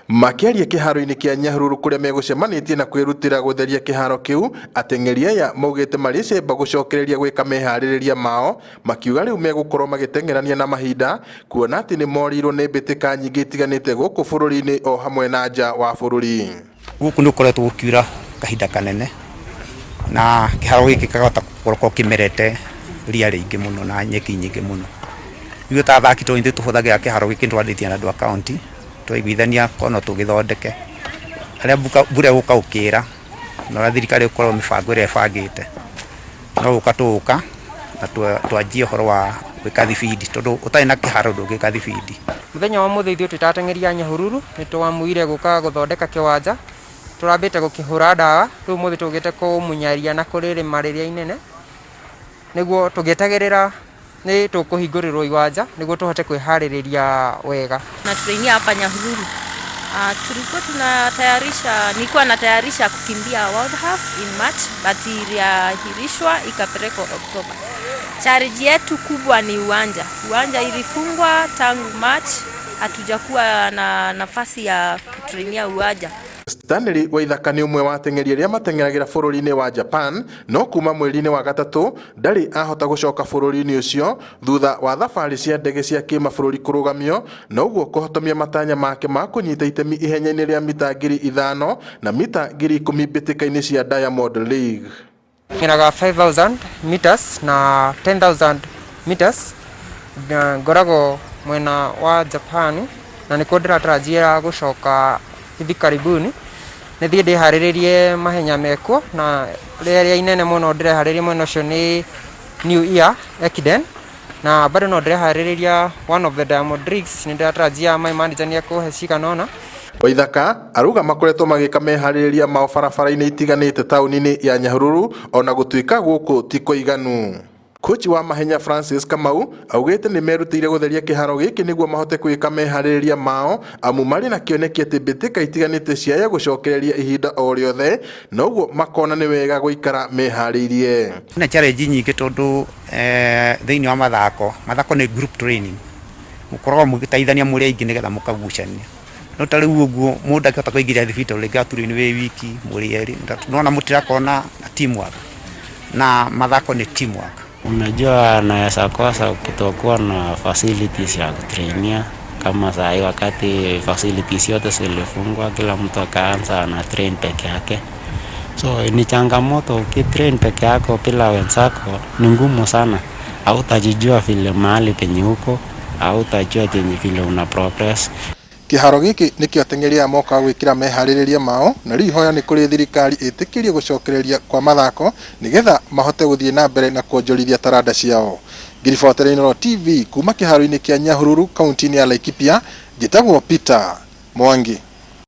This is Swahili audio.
Makiaria kiharo-ini kia Nyahururu kuria megucemanitie na kwirutira gutheria kiharo kiu, ateng'eri aya maugite maricemba gucokereria gwika mehaririria mao, makiuga riu megukorwo magiteng'erania na mahinda, kuona ati ni morirwo ni mbitika nyingi itiganite guku bururi-ini o hamwe na nja wa bururi. Guku ni ukoretwo gukiura kahinda kanene na kiharo giki kagota gukorwo kimerete ria ringi muno na nyeki nyingi muno. Ithuĩ ta athaki tũĩ tũhũthagĩra kĩharo gĩkĩ twandĩtie na andũ a kaunti, twaiguithania kono tũgĩthondeke harĩa mbura gũka ũkĩra na thirikari ĩkorwo mĩbango ĩrĩa ĩbangĩte no gũka na twanjie ũhoro wa gwĩka thibindi tondũ ũtarĩ na kĩharo ndũngĩka thibindi. Mũthenya wa mũthĩ ithuĩ tũtateng'eria Nyahururu nĩ twamuire gũka gũthondeka kĩwanja, tũrambĩte gũkĩhũra ndawa, rĩu mũthĩ tũgĩte kũmunyaria na kũrĩrĩma rĩrĩa inene nĩguo tũgĩetagĩrĩra ni tukuhingũrĩrwo iwanja niguo tuhote kwĩharĩrĩria wega. Na training hapa Nyahururu nilikuwa natayarisha kukimbia World Half in March, but iliahirishwa ikapelekwa Oktoba. Challenge yetu kubwa ni uwanja. Uwanja ilifungwa tangu March, hatujakuwa na nafasi ya kutrainia uwanja. Stanley Waithaka ni umwe wa ateng'eri aria mateng'eragira bururi-ini wa Japan, no kuma mweri-ini wa gatatu ndari ahota gucoka bururi-ini ucio thutha wa thabari cia ndege cia kimabũrũri kũrũgamio, na ũguo kũhotomia matanya make ma kũnyita itemi ihenya-inĩ rĩa mita 5,000 na mita 10,000 mbĩtĩka-inĩ cia Diamond League. Ngiraga 5,000 meters na 10,000 meters ngoragwo mwena wa Japan, na nĩkuo ndĩratarajia gucoka hivi karibuni nithie ndiharĩrĩrie mahenya mekuo, na rĩrĩa inene mũno ndĩreharĩrĩria mwena ũcio ni New Year Ekiden, na bado no ndĩreharĩrĩria one of the Diamond Leagues. Nĩ ndĩratarajia my manager nĩ akuhe ciganona. Waithaka aruga makoretwo magĩka meharĩrĩria mao barabara-inĩ itiganĩte taũni-inĩ ya Nyahururu ona gũtuĩka gũkũ ti kũiganu. Kochi wa mahenya Francis Kamau augite ni merutĩire gutheria kiharo gĩkĩ nĩguo mahote gwĩka meharĩrĩria mao, amu marĩ na kĩoneki atĩ mbĩtĩka itiganĩte ciaya gucokereria ihinda o rĩothe, na ũguo makona nĩ wega gũikara meharĩirie. Nĩ challenge nyingĩ tondũ thĩinĩ wa mathako nĩ group training, mũkoragwo mũgĩteithania mũrĩ aingĩ nĩgetha mũkagucania. No ta rĩu ũguo mũndũ akĩhota kũingĩria thibito rĩngĩ atũrũ-inĩ wĩ wiki mũrĩ erĩ, tunaona mũtirakorwo na teamwork, na mathako ni teamwork. Unajua naweza kosa kutokuwa na facilities ya kutrainia, kama saa hii wakati facilities yote zilifungwa, kila mtu akaanza na train peke yake. So ni changamoto, ukitrain peke yako bila wenzako ni ngumu sana. Hautajijua vile mahali penye huko, hautajua vile una progress. Kiharo gĩkĩ nĩkĩo ateng'eri aya mokaga gwĩkĩra meharĩrĩria mao, na rĩu ihoya nĩ kũrĩ thirikari ĩtĩkĩrie gũcokereria kwa mathako nĩgetha mahote gũthiĩ na mbere na kuonjorithia taranda ciao. Ngiribotere Inooro TV kuma kĩharo-inĩ kĩa Nyahururu kaunti-inĩ ya Laikipia, njĩtagwo Peter Mwangi.